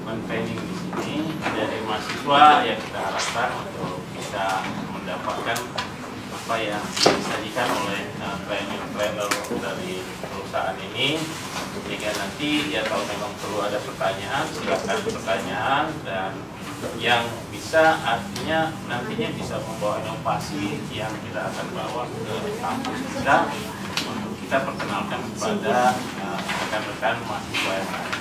men-training di sini dari mahasiswa yang kita harapkan untuk bisa mendapatkan apa yang disajikan oleh trainer dari perusahaan ini, sehingga nanti ya kalau memang perlu ada pertanyaan silakan pertanyaan, dan yang bisa artinya nantinya bisa membawa inovasi yang kita akan bawa ke kampus kita untuk kita perkenalkan kepada rekan-rekan mahasiswa yang lain.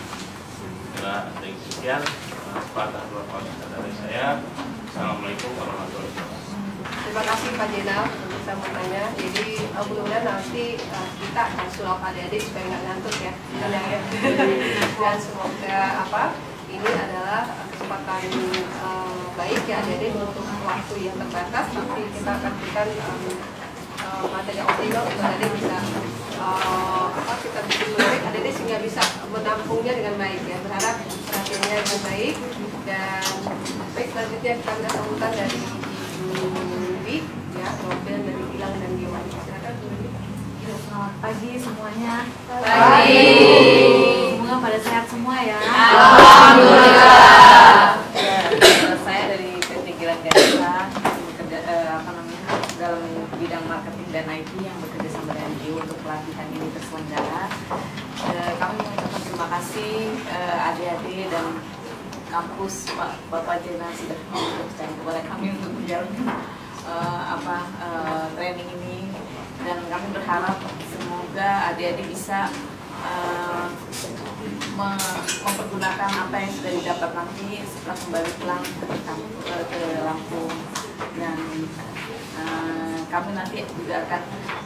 Dari sekian sepatah dua kata dari saya. Assalamualaikum warahmatullahi wabarakatuh. Terima kasih Pak Jenal untuk sambutannya. Jadi mudah-mudahan nanti kita akan sulap adik-adik supaya nggak ngantuk ya. Dan semoga ini adalah kesempatan baik ya adik-adik untuk waktu yang terbatas, tapi kita akan berikan materi optimal untuk adik-adik bisa kita bikin menarik adik-adik sehingga bisa menampungnya dengan baik ya. Berharap perhatiannya dengan baik, dan baik selanjutnya kita minta sambutan dari ya, perwakilan dari Gilang dan Dewan. Silakan Bu Wibi. Selamat pagi semuanya. Pagi. Semoga pada sehat semua ya. Alhamdulillah. Saya dari PT Gilang Ganesa, dalam bidang marketing dan IT yang bekerja sama dengan NGO untuk pelatihan ini terselenggara. Kami mengucapkan terima kasih adik-adik dan kampus Bapak Jenal sudah mempercayai kepada kami untuk menjalankan training ini, dan kami berharap semoga adik-adik bisa mempergunakan apa yang sudah didapat nanti setelah kembali pulang ke Lampung, dan kami nanti juga akan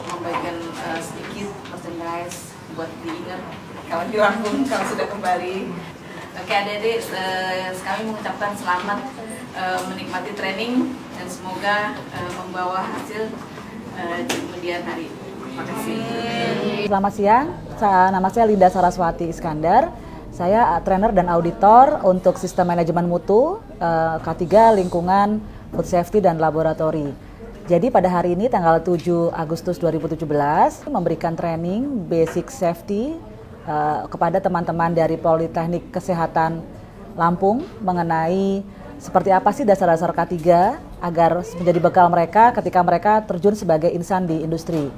membagikan sedikit merchandise buat diingat kalau di Lampung kalau sudah kembali. Oke adik-adik, kami mengucapkan selamat menikmati training dan semoga membawa hasil di kemudian hari. Terima kasih. Selamat siang, nama saya Linda Saraswati Iskandar. Saya trainer dan auditor untuk sistem manajemen mutu K3 lingkungan, food safety dan laboratori. Jadi pada hari ini tanggal 7 Agustus 2017 memberikan training basic safety kepada teman-teman dari Politeknik Kesehatan Lampung mengenai seperti apa sih dasar-dasar K3 agar menjadi bekal mereka ketika mereka terjun sebagai insan di industri.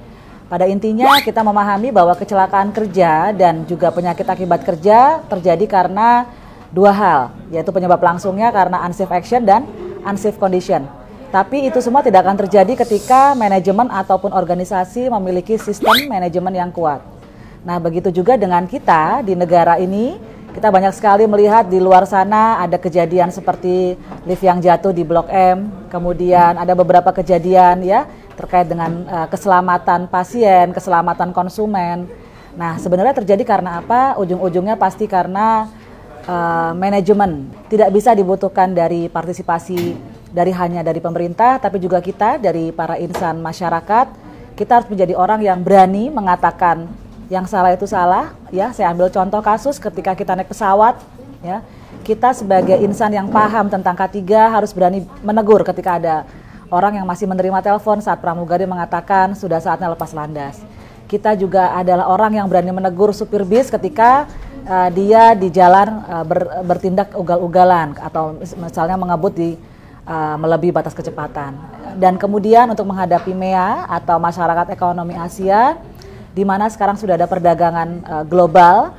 Pada intinya kita memahami bahwa kecelakaan kerja dan juga penyakit akibat kerja terjadi karena dua hal, yaitu penyebab langsungnya karena unsafe action dan unsafe condition. Tapi itu semua tidak akan terjadi ketika manajemen ataupun organisasi memiliki sistem manajemen yang kuat. Nah, begitu juga dengan kita di negara ini, kita banyak sekali melihat di luar sana ada kejadian seperti lift yang jatuh di Blok M, kemudian ada beberapa kejadian ya terkait dengan keselamatan pasien, keselamatan konsumen. Nah, sebenarnya terjadi karena apa? Ujung-ujungnya pasti karena manajemen. Tidak bisa dibutuhkan dari partisipasi hanya dari pemerintah, tapi juga kita dari para insan masyarakat. Kita harus menjadi orang yang berani mengatakan yang salah itu salah, ya. Saya ambil contoh kasus ketika kita naik pesawat, ya. Kita sebagai insan yang paham tentang K3 harus berani menegur ketika ada orang yang masih menerima telepon saat pramugari mengatakan sudah saatnya lepas landas. Kita juga adalah orang yang berani menegur supir bis ketika dia di jalan bertindak ugal-ugalan atau misalnya mengebut melebihi batas kecepatan. Dan kemudian untuk menghadapi MEA atau Masyarakat Ekonomi Asia, di mana sekarang sudah ada perdagangan global,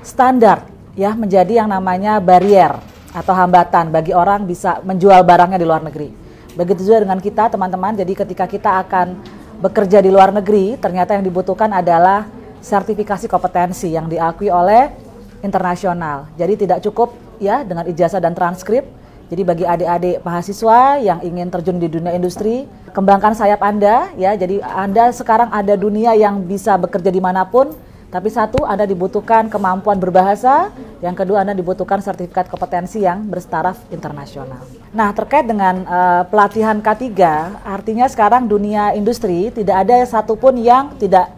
standar ya menjadi yang namanya barrier atau hambatan bagi orang bisa menjual barangnya di luar negeri. Begitu juga dengan kita teman-teman, jadi ketika kita akan bekerja di luar negeri, ternyata yang dibutuhkan adalah sertifikasi kompetensi yang diakui oleh internasional. Jadi tidak cukup ya dengan ijazah dan transkrip. Jadi bagi adik-adik mahasiswa yang ingin terjun di dunia industri, kembangkan sayap Anda ya. Jadi Anda sekarang ada dunia yang bisa bekerja dimanapun, tapi satu, Anda dibutuhkan kemampuan berbahasa, yang kedua Anda dibutuhkan sertifikat kompetensi yang bertaraf internasional. Nah, terkait dengan pelatihan K3, artinya sekarang dunia industri tidak ada satupun yang tidak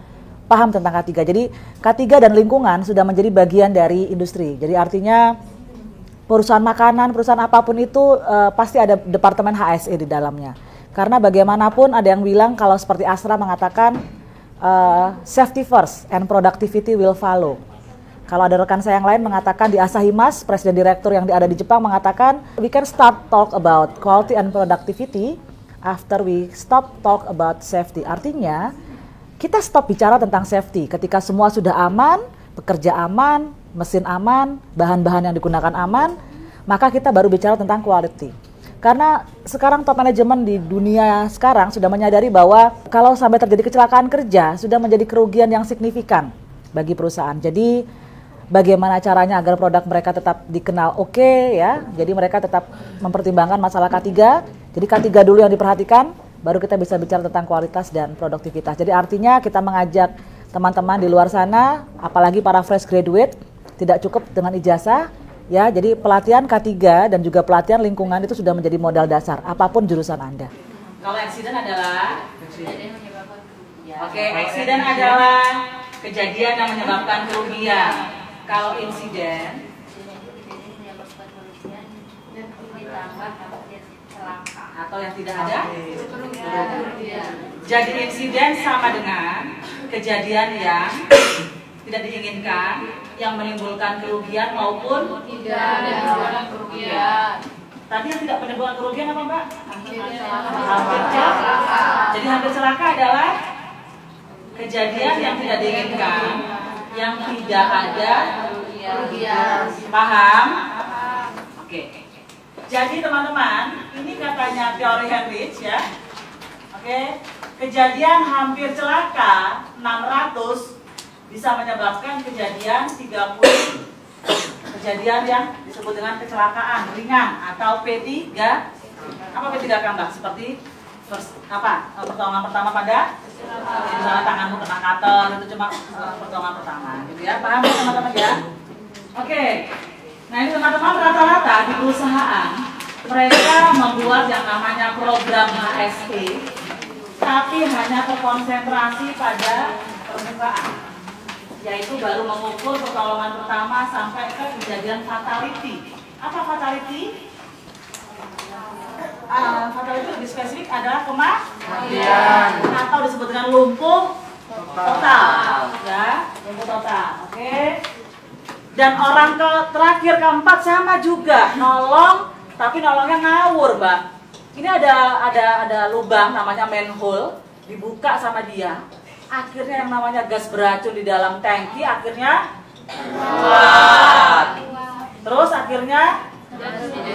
paham tentang K3. Jadi K3 dan lingkungan sudah menjadi bagian dari industri. Jadi artinya perusahaan makanan, perusahaan apapun itu pasti ada departemen HSE di dalamnya. Karena bagaimanapun ada yang bilang kalau seperti Astra mengatakan safety first and productivity will follow. Kalau ada rekan saya yang lain mengatakan di Asahimas, presiden direktur yang ada di Jepang mengatakan, we can start talk about quality and productivity after we stop talk about safety. Artinya, kita stop bicara tentang safety ketika semua sudah aman, pekerja aman, mesin aman, bahan-bahan yang digunakan aman, maka kita baru bicara tentang quality. Karena sekarang top manajemen di dunia sekarang sudah menyadari bahwa kalau sampai terjadi kecelakaan kerja sudah menjadi kerugian yang signifikan bagi perusahaan. Jadi bagaimana caranya agar produk mereka tetap dikenal oke ya. Jadi mereka tetap mempertimbangkan masalah K3. Jadi K3 dulu yang diperhatikan, baru kita bisa bicara tentang kualitas dan produktivitas. Jadi artinya kita mengajak teman-teman di luar sana, apalagi para fresh graduate, tidak cukup dengan ijazah. Ya, jadi pelatihan K3 dan juga pelatihan lingkungan itu sudah menjadi modal dasar, apapun jurusan Anda. Kalau eksiden adalah, eksiden adalah kejadian yang menyebabkan kerugian. Kalau insiden, atau yang tidak ada, jadi insiden sama dengan kejadian yang tidak diinginkan, yang menimbulkan kerugian maupun tidak menimbulkan kerugian. Tadi yang tidak menimbulkan kerugian apa Mbak? Hampir celaka. Jadi hampir celaka adalah kejadian yang tidak diinginkan, yang tidak ada kerugian. Paham? Oke. Jadi teman-teman, ini katanya teori Heinrich ya. Oke. Kejadian hampir celaka 600 bisa menyebabkan kejadian 30 kejadian yang disebut dengan kecelakaan ringan atau P3. Apa P3 kan Mbak? Seperti pertolongan pertama pada misalnya tanganmu kena cutter, itu cuma pertolongan pertama gitu ya. Paham ya teman-teman ya? Oke. Nah ini teman-teman, rata-rata di perusahaan mereka membuat yang namanya program HSE, tapi hanya terkonsentrasi pada permukaan, yaitu baru mengukur pertolongan pertama sampai ke kejadian fatality. Apa fatality? Fatality lebih spesifik adalah kematian atau disebut dengan lumpuh total, ya, lumpuh total. Oke. Dan orang terakhir keempat sama juga nolong, tapi nolongnya ngawur, Mbak. Ini ada lubang namanya manhole, dibuka sama dia. Akhirnya yang namanya gas beracun di dalam tangki akhirnya keluar. Terus akhirnya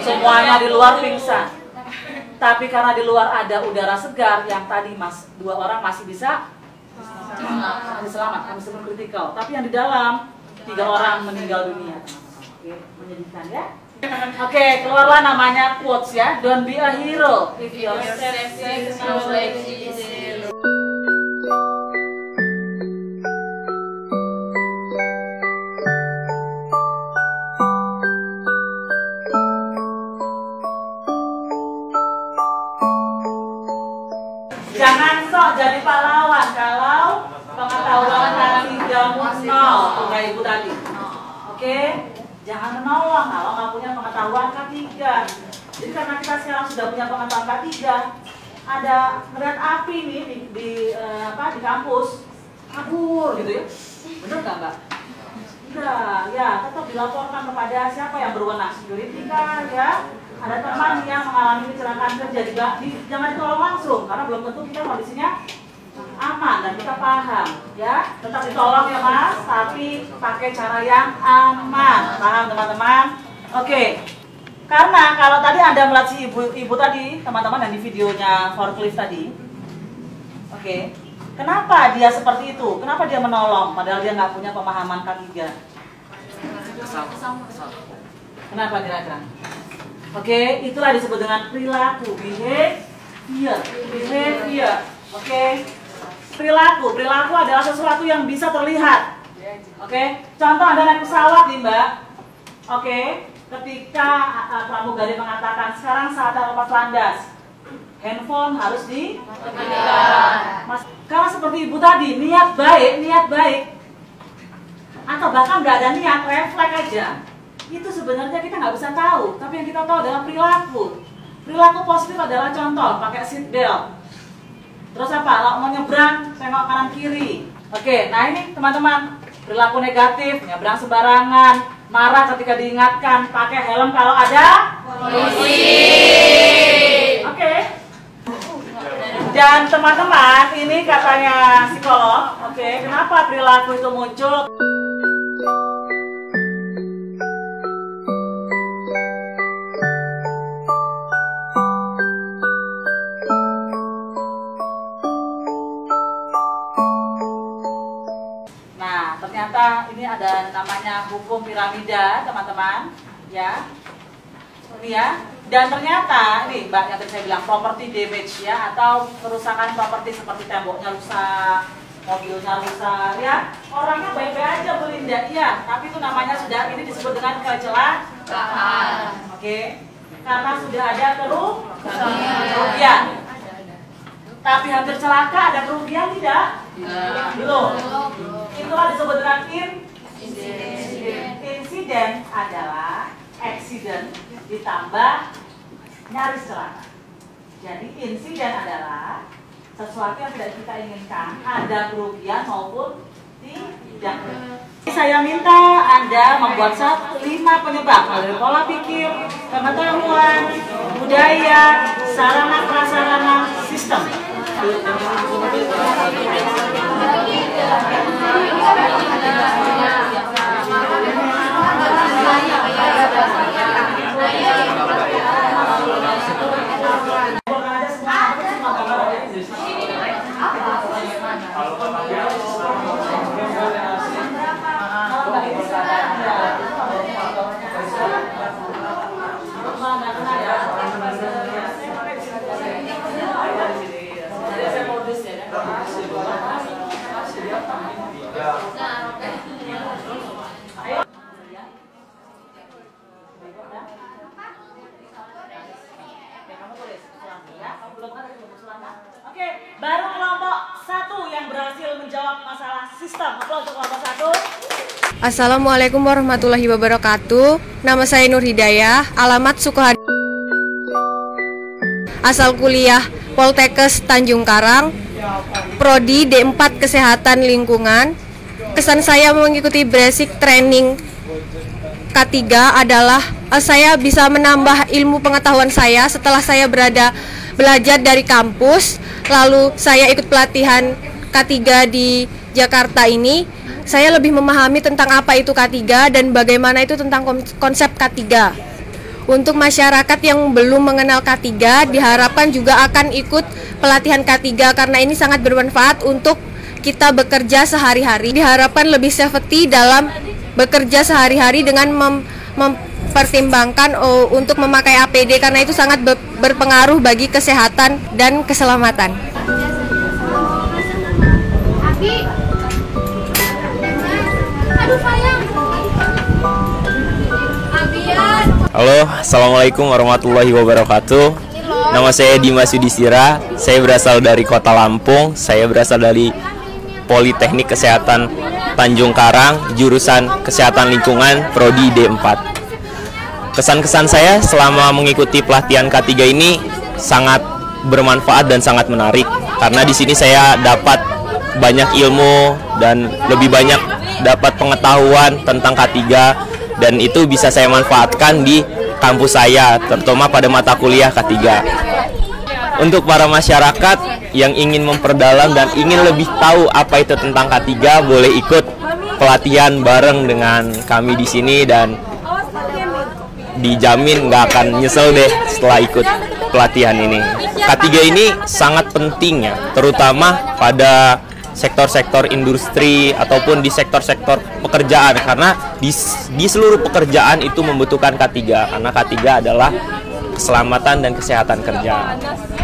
semuanya di luar pingsan. Tapi karena di luar ada udara segar yang tadi dua orang masih bisa selamat, meskipun kritikal. Tapi yang di dalam 3 orang meninggal dunia. Oke, menyedihkan ya. Oke, keluarlah namanya quotes ya. Don't be a hero if your safety knowledge is zero. Jangan sok jadi pahlawan kalau pengetahuan K3-mu 0, kayak Ibu tadi. Oke? Jangan menolong kalau nggak punya pengetahuan K3. Jadi karena kita sekarang sudah punya pengetahuan K3, ada ngeliat api nih di kampus, kabur gitu ya. Bener nggak Mbak? Enggak, ya tetap dilaporkan kepada siapa yang berwenang, security kan ya. Ada teman yang mengalami kecelakaan kerja juga, jangan ditolong langsung karena belum tentu kita kondisinya aman dan kita paham ya. Tetap ditolong ya Mas, tapi pakai cara yang aman. Paham teman-teman? Oke. Karena kalau tadi Anda melihat si ibu tadi, teman-teman yang di videonya forklift tadi. Oke. Kenapa dia seperti itu? Kenapa dia menolong padahal dia nggak punya pemahaman K3? Kenapa kira-kira? Oke, itulah disebut dengan perilaku, behavior. Oke. Perilaku adalah sesuatu yang bisa terlihat. Oke. Contoh Anda naik pesawat nih, Mbak. Oke. Ketika pramugari mengatakan sekarang saatnya lepas landas, handphone harus dimatikan. Karena seperti ibu tadi, niat baik, atau bahkan nggak ada niat, refleks aja. Itu sebenarnya kita nggak bisa tahu, tapi yang kita tahu adalah perilaku. Perilaku positif adalah contoh, pakai seat belt. Terus apa? Kalau mau nyebrang, tengok kanan kiri. Oke, nah ini teman-teman, perilaku negatif, nyebrang sembarangan, marah ketika diingatkan, pakai helm kalau ada polisi. Oke. Dan teman-teman, ini katanya psikolog, oke, kenapa perilaku itu muncul? Nah, ternyata ini ada namanya hukum piramida, teman-teman, ya. Ini ya. Dan ternyata ini Mbak yang tadi saya bilang property damage ya, atau kerusakan properti seperti temboknya rusak, mobilnya rusak, ya. Orangnya baik-baik aja Bu Linda, iya. Tapi itu namanya sudah ini disebut dengan kecelakaan. Oke. Karena sudah ada kerugian. Tapi hampir celaka ada kerugian tidak? Belum. Itulah disebut dengan insiden adalah accident ditambah nyaris celaka. Jadi insiden adalah sesuatu yang tidak kita inginkan, ada kerugian maupun tidak. Saya minta Anda membuat 5 penyebab dari pola pikir, pengetahuan, budaya, sarana prasarana, sistem. Oke, baru kelompok 1 yang berhasil menjawab masalah sistem. Aplaus untuk kelompok 1. Assalamualaikum warahmatullahi wabarakatuh. Nama saya Nur Hidayah, alamat Sukoharjo. Asal kuliah Poltekkes Tanjung Karang, Prodi D4 Kesehatan Lingkungan. Kesan saya mengikuti basic training K3 adalah saya bisa menambah ilmu pengetahuan saya setelah saya belajar dari kampus. Lalu saya ikut pelatihan K3 di Jakarta ini. Saya lebih memahami tentang apa itu K3 dan bagaimana itu tentang konsep K3. Untuk masyarakat yang belum mengenal K3, diharapkan juga akan ikut pelatihan K3 karena ini sangat bermanfaat untuk kita bekerja sehari-hari. Diharapkan lebih safety dalam bekerja sehari-hari dengan mempertimbangkan untuk memakai APD karena itu sangat berpengaruh bagi kesehatan dan keselamatan. Halo, Assalamualaikum warahmatullahi wabarakatuh. Nama saya Dimas Yudhistira. Saya berasal dari Kota Lampung. Saya berasal dari Politeknik Kesehatan Tanjung Karang, jurusan Kesehatan Lingkungan, Prodi D4. Kesan-kesan saya selama mengikuti pelatihan K3 ini sangat bermanfaat dan sangat menarik karena di sini saya dapat banyak ilmu dan lebih banyak dapat pengetahuan tentang K3 dan itu bisa saya manfaatkan di kampus saya, terutama pada mata kuliah K3. Untuk para masyarakat yang ingin memperdalam dan ingin lebih tahu apa itu tentang K3, boleh ikut pelatihan bareng dengan kami di sini dan dijamin nggak akan nyesel deh setelah ikut pelatihan ini. K3 ini sangat penting ya, terutama pada sektor-sektor industri ataupun di sektor-sektor pekerjaan karena di seluruh pekerjaan itu membutuhkan K3 karena K3 adalah keselamatan dan kesehatan kerja.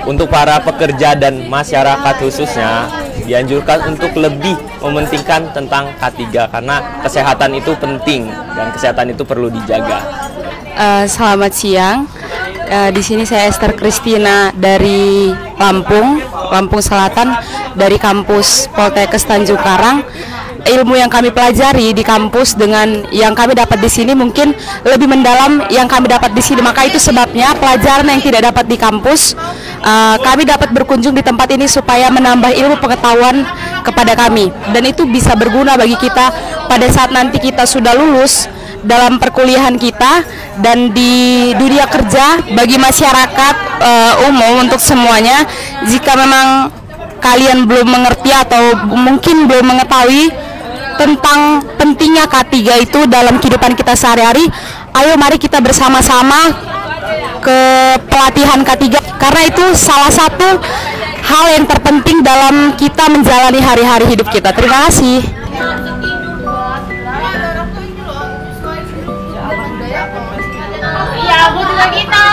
Untuk para pekerja dan masyarakat khususnya dianjurkan untuk lebih mementingkan tentang K3 karena kesehatan itu penting dan kesehatan itu perlu dijaga. Selamat siang. Di sini saya Esther Kristina dari Lampung Selatan, dari kampus Poltekkes Tanjung Karang. ilmu yang kami pelajari di kampus dengan yang kami dapat di sini mungkin lebih mendalam yang kami dapat di sini. Maka itu sebabnya pelajaran yang tidak dapat di kampus, kami dapat berkunjung di tempat ini supaya menambah ilmu pengetahuan kepada kami, dan itu bisa berguna bagi kita pada saat nanti kita sudah lulus dalam perkuliahan kita dan di dunia kerja bagi masyarakat umum untuk semuanya. Jika memang kalian belum mengerti atau mungkin belum mengetahui tentang pentingnya K3 itu dalam kehidupan kita sehari-hari, ayo mari kita bersama-sama ke pelatihan K3 karena itu salah satu hal yang terpenting dalam kita menjalani hari-hari hidup kita. Terima kasih. Iya, aku juga gitu.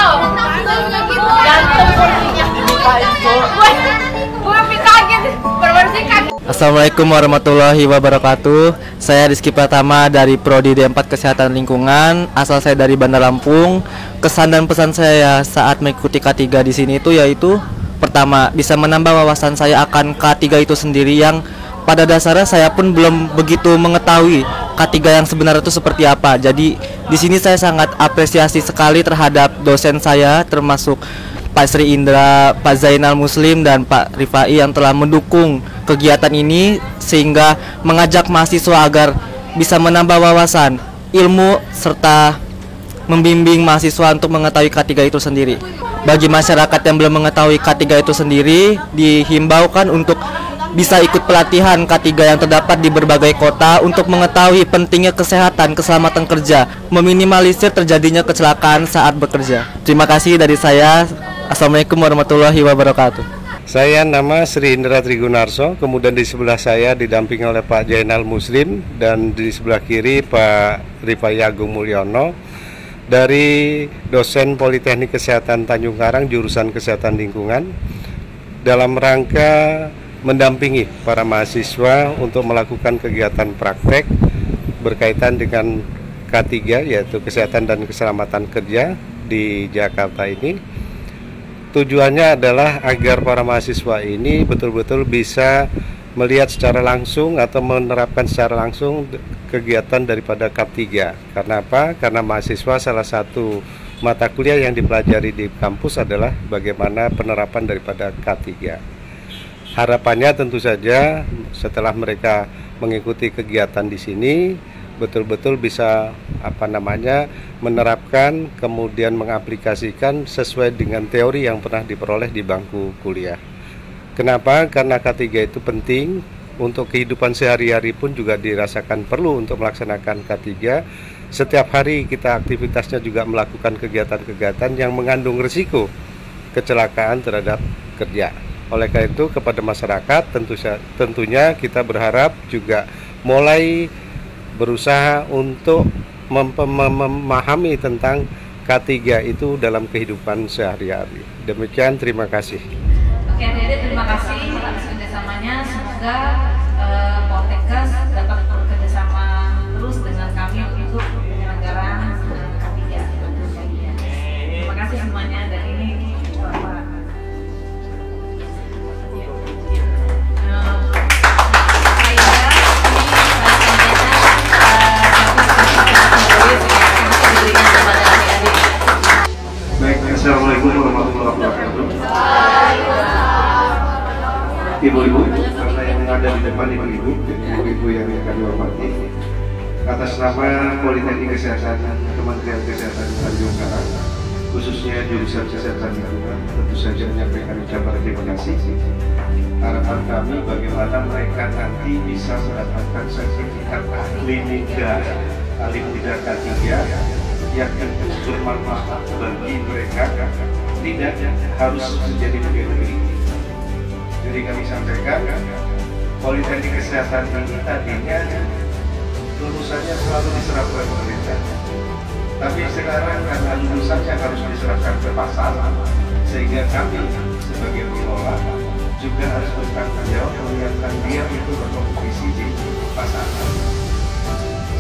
Assalamualaikum warahmatullahi wabarakatuh. Saya Rizky Pratama dari Prodi D4 Kesehatan Lingkungan. Asal saya dari Bandar Lampung. Kesan dan pesan saya saat mengikuti K3 di sini itu yaitu pertama, bisa menambah wawasan saya akan K3 itu sendiri yang pada dasarnya saya pun belum begitu mengetahui K3 yang sebenarnya itu seperti apa. Jadi di sini saya sangat apresiasi sekali terhadap dosen saya termasuk Pak Sri Indra, Pak Zainal Muslim, dan Pak Rifai yang telah mendukung kegiatan ini sehingga mengajak mahasiswa agar bisa menambah wawasan, ilmu, serta membimbing mahasiswa untuk mengetahui K3 itu sendiri. Bagi masyarakat yang belum mengetahui K3 itu sendiri, dihimbaukan untuk bisa ikut pelatihan K3 yang terdapat di berbagai kota untuk mengetahui pentingnya kesehatan, keselamatan kerja, meminimalisir terjadinya kecelakaan saat bekerja. Terima kasih dari saya. Assalamualaikum warahmatullahi wabarakatuh. Saya nama Sri Indra Trigunarso, kemudian di sebelah saya didampingi oleh Pak Zainal Muslim dan di sebelah kiri Pak Rifai Agung Mulyono dari dosen Politeknik Kesehatan Tanjung Karang jurusan Kesehatan Lingkungan dalam rangka mendampingi para mahasiswa untuk melakukan kegiatan praktek berkaitan dengan K3 yaitu Kesehatan dan Keselamatan Kerja di Jakarta ini. Tujuannya adalah agar para mahasiswa ini betul-betul bisa melihat secara langsung atau menerapkan secara langsung kegiatan daripada K3. Karena apa? Karena mahasiswa salah satu mata kuliah yang dipelajari di kampus adalah bagaimana penerapan daripada K3. Harapannya tentu saja setelah mereka mengikuti kegiatan di sini betul-betul bisa menerapkan kemudian mengaplikasikan sesuai dengan teori yang pernah diperoleh di bangku kuliah. Kenapa? Karena K3 itu penting untuk kehidupan sehari-hari pun juga dirasakan perlu untuk melaksanakan K3. Setiap hari kita aktivitasnya juga melakukan kegiatan-kegiatan yang mengandung risiko kecelakaan terhadap kerja. Oleh karena itu kepada masyarakat tentunya kita berharap juga mulai berusaha untuk memahami tentang K3 itu dalam kehidupan sehari-hari. Demikian, terima kasih. Oke, Dede, terima kasih atas kerjasamanya. Semoga Poltekkes dapat bekerjasama terus dengan kami untuk penyelenggaraan K3. Terima kasih semuanya dari Bapak. Assalamualaikum warahmatullahi wabarakatuh. Ibu-ibu, karena yang ada di depan ibu-ibu yang akan dihormati, atas nama Politeknik Kesehatan Kementerian Kesehatan Tanjung Karang, khususnya jurusan Kesehatan Lingkungan, tentu saja menyampaikan ucapan terima kasih. Harapan kami bagaimana mereka nanti bisa mendapatkan sertifikat ahli nida K3 yang bermanfaat bagi mereka, tidak harus menjadi pegawai. Jadi kami sampaikan, Politeknik Kesehatan ini tadinya lulusannya selalu diserahkan pemerintah, tapi sekarang karena lulusannya harus diserahkan ke pasar, sehingga kami sebagai pengelola juga harus bertanggung jawab menyiapkan dia itu berkompetisi di pasar.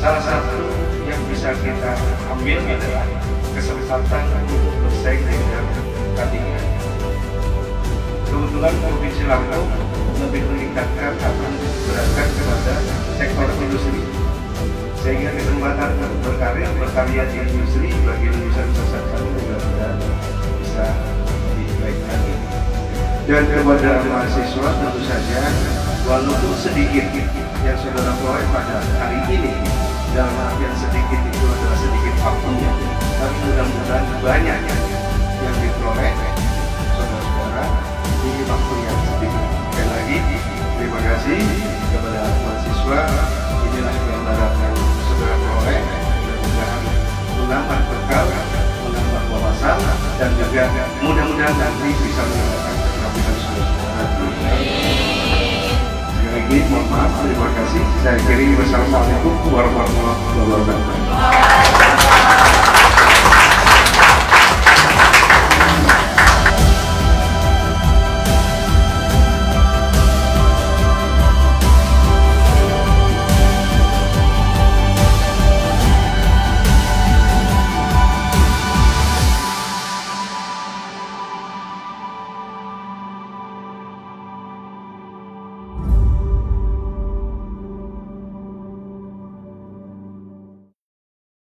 Salah satu yang bisa kita ambil adalah kesempatan untuk bersaing dengan K3. kebetulan Provinsi Lampung lebih meningkatkan atau beratkan kepada sektor industri, sehingga kesempatan berkarya di industri bagi lulusan sastra juga bisa dibaikkan. Dan kepada mahasiswa tentu saja, walaupun sedikit yang saudara peroleh pada hari ini, dalam artian sedikit itu adalah sedikit waktunya, tapi mudah-mudahan banyak yang diperoleh saudara-saudara di waktu yang sedikit. Sekali lagi, terima kasih kepada mahasiswa. Inilah yang harapkan saudara peroleh, mudah-mudahan menambah bekal, menambah wawasan, dan juga mudah-mudahan nanti bisa mendapatkan keterampilan saudara-saudara. Sekali lagi, mohon maaf, terima kasih. Saya akhiri, wassalamualaikum warahmatullahi wabarakatuh.